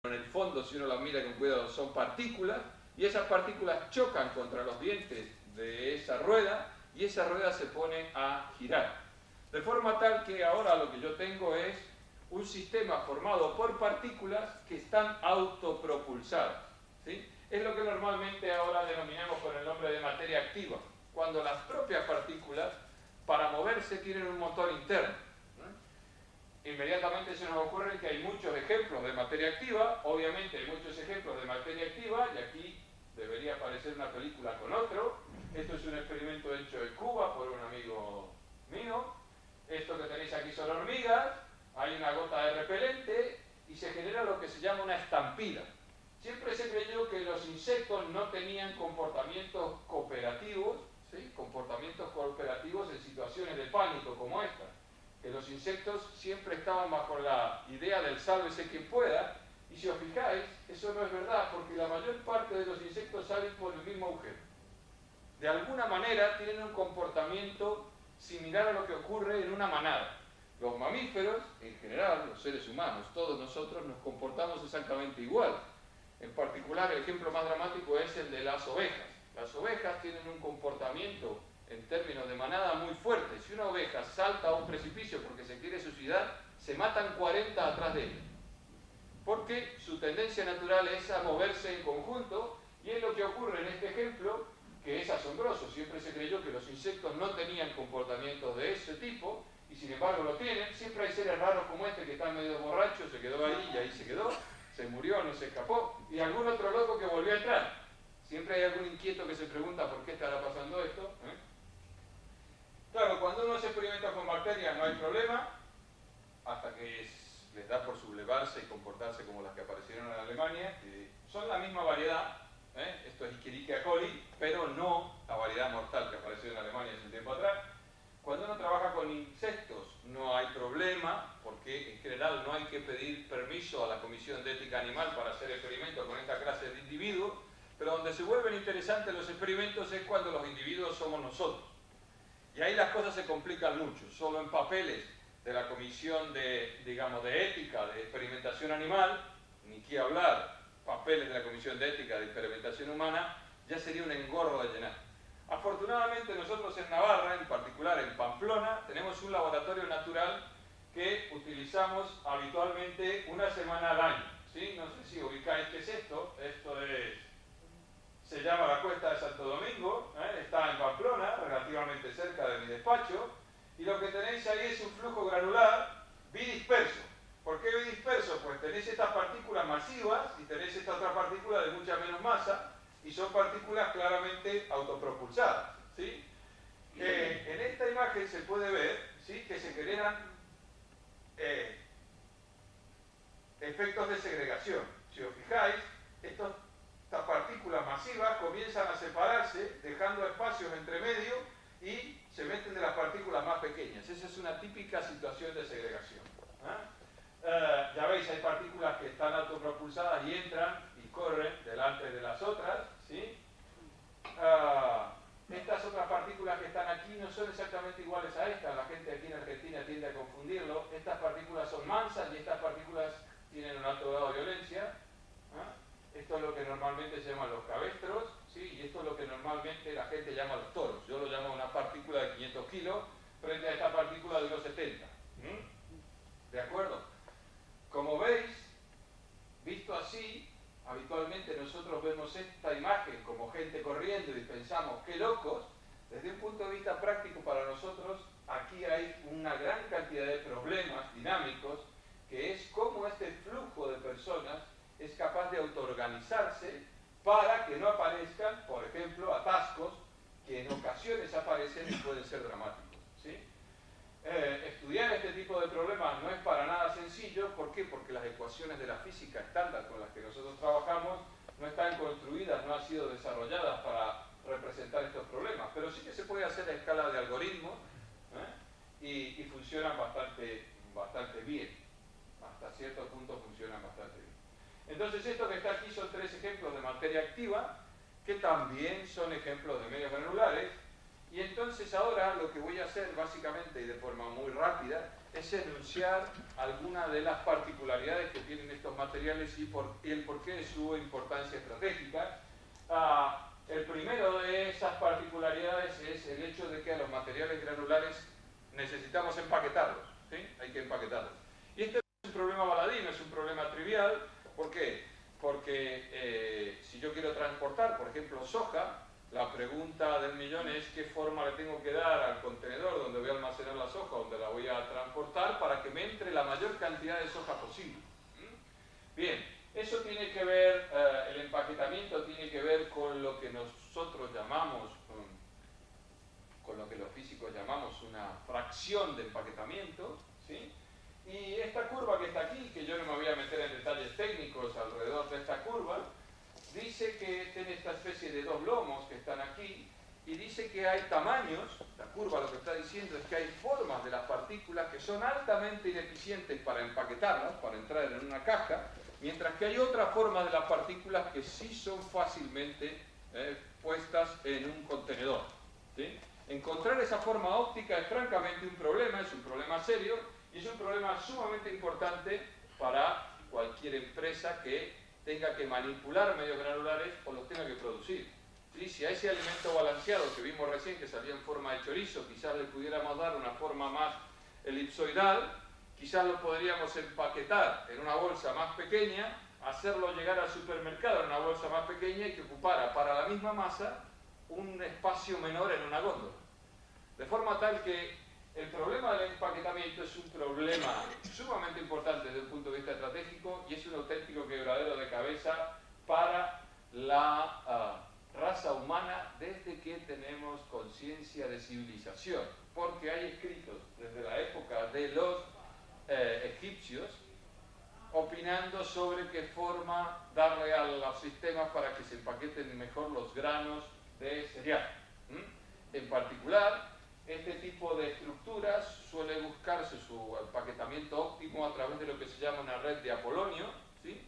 en el fondo, si uno las mira con cuidado, son partículas, y esas partículas chocan contra los dientes de esa rueda, y esa rueda se pone a girar. De forma tal que ahora lo que yo tengo es un sistema formado por partículas que están autopropulsadas, ¿sí? Es lo que normalmente ahora denominamos con el nombre de materia activa, cuando las propias partículas, para moverse, tienen un motor interno. Inmediatamente se nos ocurre que hay muchos ejemplos de materia activa, obviamente hay muchos ejemplos de materia activa, y aquí debería aparecer una película con otro. Esto es un experimento hecho en Cuba por un amigo mío. Esto que tenéis aquí son hormigas, hay una gota de repelente y se genera lo que se llama una estampida. Siempre se creyó que los insectos no tenían comportamientos cooperativos, ¿sí? Comportamientos cooperativos en situaciones de pánico como esta. Que los insectos siempre estaban bajo la idea del sálvese quien pueda, y si os fijáis, eso no es verdad, porque la mayor parte de los insectos salen por el mismo agujero. De alguna manera tienen un comportamiento similar a lo que ocurre en una manada. Los mamíferos, en general, los seres humanos, todos nosotros nos comportamos exactamente igual. En particular, el ejemplo más dramático es el de las ovejas. Las ovejas tienen un comportamiento en términos de manada muy fuerte. Si una oveja salta a un precipicio porque se quiere suicidar, se matan 40 atrás de ella. Porque su tendencia natural es a moverse en conjunto, y es lo que ocurre en este ejemplo, que es asombroso. Siempre se creyó que los insectos no tenían comportamientos de ese tipo, y sin embargo lo tienen. Siempre hay seres raros como este que está medio borracho, se quedó ahí y ahí se quedó, se murió, no se escapó, y algún otro loco que volvió a entrar. Siempre hay algún inquieto que se pregunta por qué estará pasando esto, Claro, cuando uno se experimenta con bacterias no hay problema, hasta que les da por sublevarse y comportarse como las que aparecieron en Alemania, que son la misma variedad, esto es Escherichia coli, pero no la variedad mortal que apareció en Alemania hace un tiempo atrás. Cuando uno trabaja con insectos no hay problema, porque en general no hay que pedir permiso a la Comisión de Ética Animal para hacer experimentos con esta clase de individuos, pero donde se vuelven interesantes los experimentos es cuando los individuos somos nosotros. Y ahí las cosas se complican mucho. Solo en papeles de la Comisión de Ética de Experimentación Animal, ni qué hablar, papeles de la Comisión de Ética de Experimentación Humana, ya sería un engorro de llenar. Afortunadamente nosotros en Navarra, en particular en Pamplona, tenemos un laboratorio natural que utilizamos habitualmente una semana al año, ¿sí? No sé si ubicáis qué es esto. Se llama la Cuesta de Santo Domingo, está en Pamplona, relativamente cerca de mi despacho, y lo que tenéis ahí es un flujo granular bidisperso. ¿Por qué bidisperso? Pues tenéis estas partículas masivas y tenéis esta otra partícula de mucha menos masa, y son partículas claramente autopropulsadas, ¿sí? En esta imagen se puede ver, ¿sí?, que se generan efectos de segregación. Si os fijáis, estas partículas masivas comienzan a separarse, dejando espacios entre medio, y se meten de las partículas más pequeñas. Esa es una típica situación de segregación. Ya veis, hay partículas que están autopropulsadas y entran y corren delante de las otras, ¿sí? Estas otras partículas que están aquí no son exactamente iguales a estas. La gente aquí en Argentina tiende a confundirlo. Estas partículas son mansas y estas partículas tienen un alto grado de violencia. Esto es lo que normalmente se llaman los cabestros, ¿sí? Y esto es lo que normalmente la gente llama los toros. Yo lo llamo una partícula de 500 kilos frente a esta partícula de unos 70. ¿De acuerdo? Como veis, visto así, habitualmente nosotros vemos esta imagen como gente corriendo y pensamos, ¡qué locos! Desde un punto de vista práctico para nosotros, aquí hay una gran cantidad de problemas dinámicos, que es cómo este flujo de personas es capaz de autoorganizarse para que no aparezcan, por ejemplo, atascos que en ocasiones aparecen y pueden ser dramáticos, ¿sí? Estudiar este tipo de problemas no es para nada sencillo. ¿Por qué? Porque las ecuaciones de la física estándar con las que nosotros trabajamos no están construidas, no han sido desarrolladas para representar estos problemas, pero sí que se puede hacer a escala de algoritmos, y funcionan bastante bien. Hasta cierto punto funcionan bastante bien. Entonces, esto que está aquí son 3 ejemplos de materia activa, que también son ejemplos de medios granulares. Y entonces ahora lo que voy a hacer básicamente y de forma muy rápida es enunciar algunas de las particularidades que tienen estos materiales y el porqué de su importancia estratégica. El primero de esas particularidades es el hecho de que a los materiales granulares necesitamos empaquetarlos, ¿sí? Hay que empaquetarlos. Y este no es un problema baladí, no es un problema trivial. ¿Por qué? Porque si yo quiero transportar, por ejemplo, soja, la pregunta del millón es qué forma le tengo que dar al contenedor donde voy a almacenar la soja, donde la voy a transportar, para que me entre la mayor cantidad de soja posible. Bien, eso tiene que ver, el empaquetamiento tiene que ver con lo que nosotros llamamos, con lo que los físicos llamamos una fracción de empaquetamiento, ¿sí? Y esta curva que está aquí, que yo no me voy a meter en detalles técnicos alrededor de esta curva, dice que tiene esta especie de dos lomos que están aquí, y dice que hay tamaños, la curva lo que está diciendo es que hay formas de las partículas que son altamente ineficientes para empaquetarlas, para entrar en una caja, mientras que hay otras formas de las partículas que sí son fácilmente puestas en un contenedor, ¿sí? Encontrar esa forma óptica es francamente un problema, es un problema serio, y es un problema sumamente importante para cualquier empresa que tenga que manipular medios granulares o los tenga que producir. ¿Sí? Si a ese alimento balanceado que vimos recién, que salía en forma de chorizo, quizás le pudiéramos dar una forma más elipsoidal, quizás lo podríamos empaquetar en una bolsa más pequeña, hacerlo llegar al supermercado en una bolsa más pequeña y que ocupara para la misma masa un espacio menor en una góndola. De forma tal que el problema del empaquetamiento es un problema sumamente importante desde el punto de vista estratégico y es un auténtico quebradero de cabeza para la raza humana desde que tenemos conciencia de civilización, porque hay escritos desde la época de los egipcios opinando sobre qué forma darle a los sistemas para que se empaqueten mejor los granos de cereal. En particular, este tipo de estructuras suele buscarse su empaquetamiento óptimo a través de lo que se llama una red de Apolonio, ¿sí?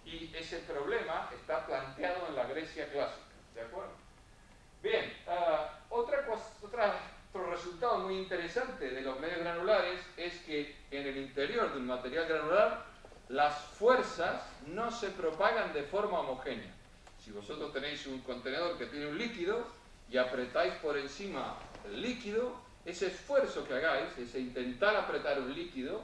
Y ese problema está planteado en la Grecia clásica, ¿de acuerdo? Bien, otro resultado muy interesante de los medios granulares es que en el interior de un material granular las fuerzas no se propagan de forma homogénea. Si vosotros tenéis un contenedor que tiene un líquido y apretáis por encima el líquido, ese esfuerzo que hagáis, ese intentar apretar un líquido,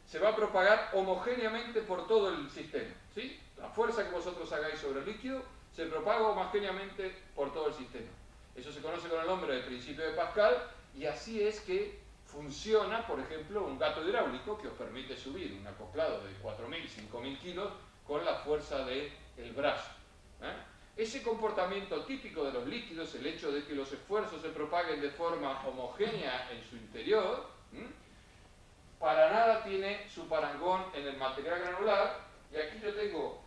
se va a propagar homogéneamente por todo el sistema, ¿sí? La fuerza que vosotros hagáis sobre el líquido se propaga homogéneamente por todo el sistema. Eso se conoce con el nombre del principio de Pascal y así es que funciona, por ejemplo, un gato hidráulico que os permite subir un acoplado de 4.000, 5.000 kilos con la fuerza del brazo. Ese comportamiento típico de los líquidos, el hecho de que los esfuerzos se propaguen de forma homogénea en su interior, para nada tiene su parangón en el material granular. Y aquí yo tengo,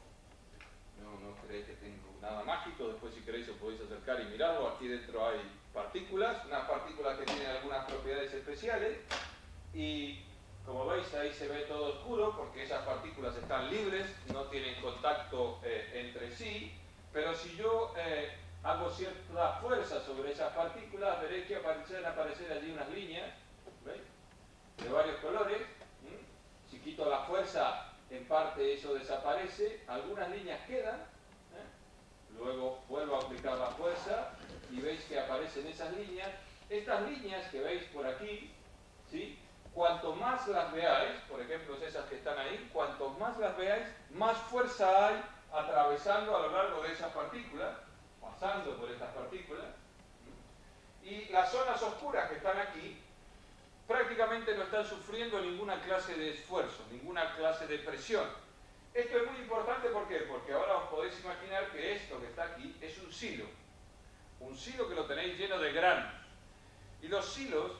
no creéis que tengo nada mágico, después si queréis os podéis acercar y mirarlo. Aquí dentro hay partículas, unas partículas que tienen algunas propiedades especiales y como veis ahí se ve todo oscuro porque esas partículas están libres, no tienen contacto entre sí, pero si yo hago cierta fuerza sobre esas partículas veréis que van a aparecer allí unas líneas, ¿veis? De varios colores. Si quito la fuerza, en parte eso desaparece, algunas líneas quedan, luego vuelvo a aplicar la fuerza y veis que aparecen esas líneas. Estas líneas que veis por aquí, ¿sí? Cuanto más las veáis, por ejemplo esas que están ahí, cuanto más las veáis, más fuerza hay atravesando a lo largo de esas partículas, pasando por estas partículas. Y las zonas oscuras que están aquí prácticamente no están sufriendo ninguna clase de esfuerzo, ninguna clase de presión. Esto es muy importante, ¿por qué? Porque ahora os podéis imaginar que esto que está aquí es un silo que lo tenéis lleno de granos. Y los silos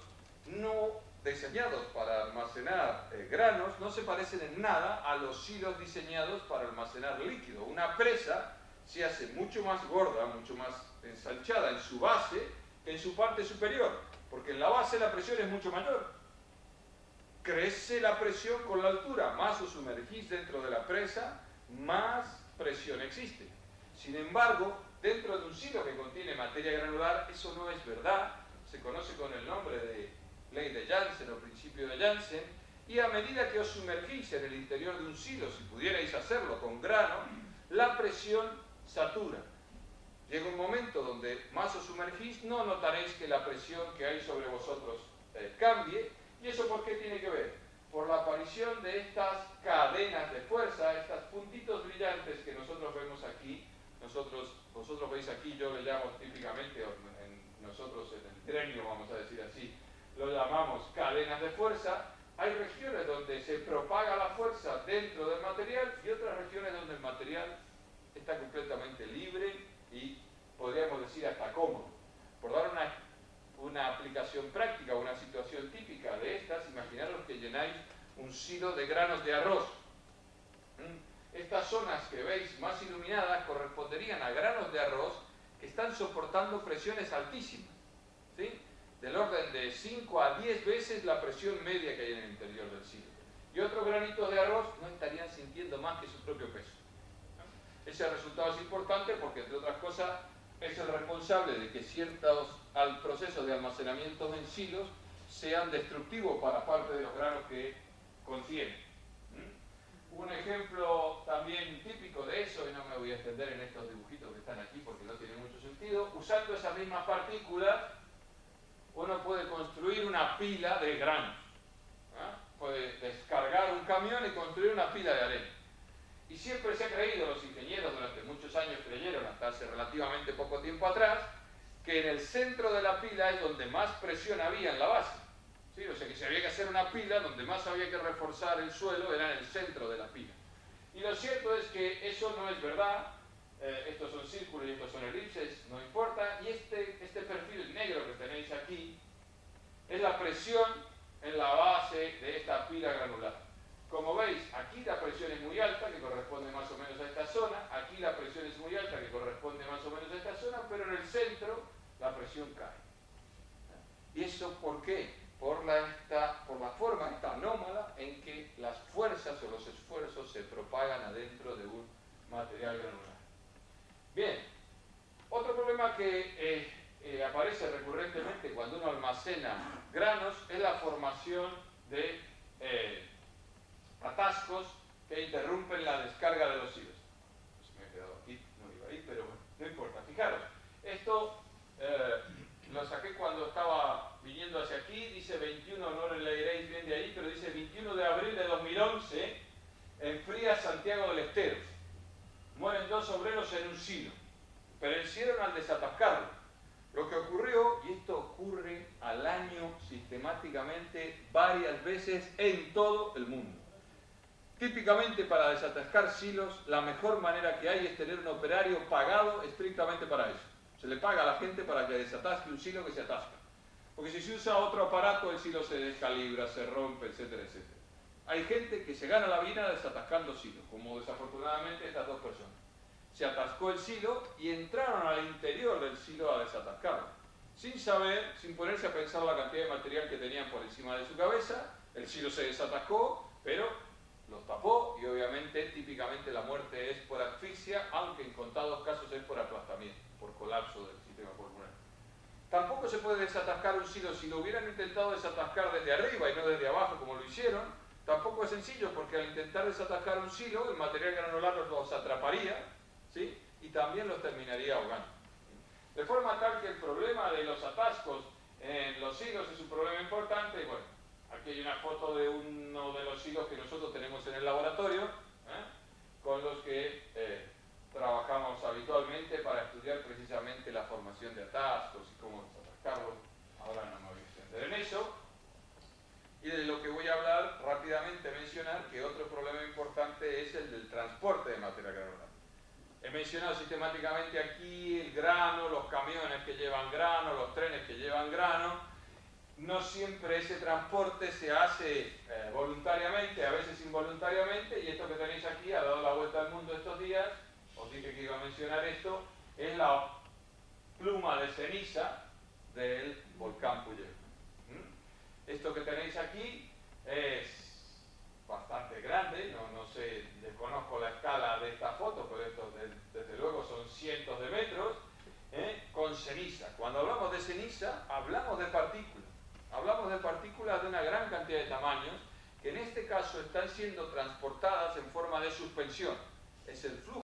no diseñados para almacenar granos no se parecen en nada a los silos diseñados para almacenar líquido. Una presa se hace mucho más gorda, mucho más ensanchada en su base que en su parte superior, porque en la base la presión es mucho mayor. Crece la presión con la altura, más os sumergís dentro de la presa, más presión existe. Sin embargo, dentro de un silo que contiene materia granular, eso no es verdad. Se conoce con el nombre de ley de Janssen o principio de Janssen, y a medida que os sumergís en el interior de un silo, si pudierais hacerlo con grano, la presión satura. Llega un momento donde más os sumergís, no notaréis que la presión que hay sobre vosotros cambie. ¿Y eso por qué tiene que ver? Por la aparición de estas cadenas de fuerza, estos puntitos brillantes que nosotros vemos aquí. Vosotros veis aquí, yo le llamo típicamente, nosotros en el gremio, vamos a decir así, lo llamamos cadenas de fuerza. Hay regiones donde se propaga la fuerza dentro del material y otras regiones donde el material está completamente libre y podríamos decir hasta cómodo. Por dar una aplicación práctica, una situación típica de estas, imaginaros que llenáis un silo de granos de arroz. Estas zonas que veis más iluminadas corresponderían a granos de arroz que están soportando presiones altísimas, ¿sí? Del orden de 5 a 10 veces la presión media que hay en el interior del silo. Y otros granitos de arroz no estarían sintiendo más que su propio peso. Ese resultado es importante porque, entre otras cosas, es el responsable de que ciertos procesos de almacenamiento en silos sean destructivos para parte de los granos que contienen. Un ejemplo también típico de eso, y no me voy a extender en estos dibujitos que están aquí porque no tiene mucho sentido, usando esas mismas partículas, uno puede construir una pila de granos. Puede descargar un camión y construir una pila de arena. Y siempre se ha creído, los ingenieros durante muchos años creyeron, hasta hace relativamente poco tiempo atrás, que en el centro de la pila es donde más presión había en la base. ¿Sí? O sea que si había que hacer una pila, donde más había que reforzar el suelo era en el centro de la pila. Y lo cierto es que eso no es verdad. Estos son círculos y estos son elipses, no importa. Y este perfil negro que tenéis aquí es la presión en la base de esta pila granular. Como veis, aquí la presión es muy alta, que corresponde más o menos a esta zona. Aquí la presión es muy alta, que corresponde más o menos a esta zona, pero en el centro la presión cae. ¿Y eso por qué? Por la forma esta anómala en que las fuerzas o los esfuerzos se propagan adentro de un material granular. Bien, otro problema que aparece recurrentemente cuando uno almacena granos es la formación de atascos que interrumpen la descarga de los hilos. Pues me he quedado aquí, no iba ahí, pero bueno, no importa. Fijaros, esto lo saqué cuando estaba viniendo hacia aquí, dice 21, no lo leeréis bien de ahí, pero dice 21 de abril de 2011, en Frías, Santiago del Estero. Mueren 2 obreros en un silo. Perecieron al desatascarlo. Lo que ocurrió, y esto ocurre al año sistemáticamente varias veces en todo el mundo. Típicamente para desatascar silos, la mejor manera que hay es tener un operario pagado estrictamente para eso. Se le paga a la gente para que desatasque un silo que se atasca. Porque si se usa otro aparato, el silo se descalibra, se rompe, etcétera, etcétera. Hay gente que se gana la vida desatascando silos, como desafortunadamente estas dos personas. Se atascó el silo y entraron al interior del silo a desatascarlo. Sin saber, sin ponerse a pensar la cantidad de material que tenían por encima de su cabeza, el silo se desatascó, pero los tapó y obviamente, típicamente la muerte es por asfixia, aunque en contados casos es por aplastamiento, por colapso del sistema pulmonar. Tampoco se puede desatascar un silo. Si lo hubieran intentado desatascar desde arriba y no desde abajo como lo hicieron, tampoco es sencillo, porque al intentar desatascar un silo, el material granular los atraparía, ¿sí? Y también los terminaría ahogando. De forma tal que el problema de los atascos en los silos es un problema importante. Bueno, aquí hay una foto de uno de los silos que nosotros tenemos en el laboratorio, con los que trabajamos habitualmente para estudiar precisamente la formación de atascos y cómo desatascarlos. Ahora no me voy a extender en eso. Y de lo que voy a hablar rápidamente, mencionar que otro problema importante es el del transporte de material granular. He mencionado sistemáticamente aquí el grano, los camiones que llevan grano, los trenes que llevan grano. No siempre ese transporte se hace voluntariamente, a veces involuntariamente, y esto que tenéis aquí ha dado la vuelta al mundo estos días. Os dije que iba a mencionar esto, es la pluma de ceniza del volcán Puyehue. Esto que tenéis aquí es bastante grande, no sé, desconozco la escala de esta foto, pero esto desde luego son cientos de metros, con ceniza. Cuando hablamos de ceniza, hablamos de partículas caso están siendo transportadas en forma de suspensión. Es el flujo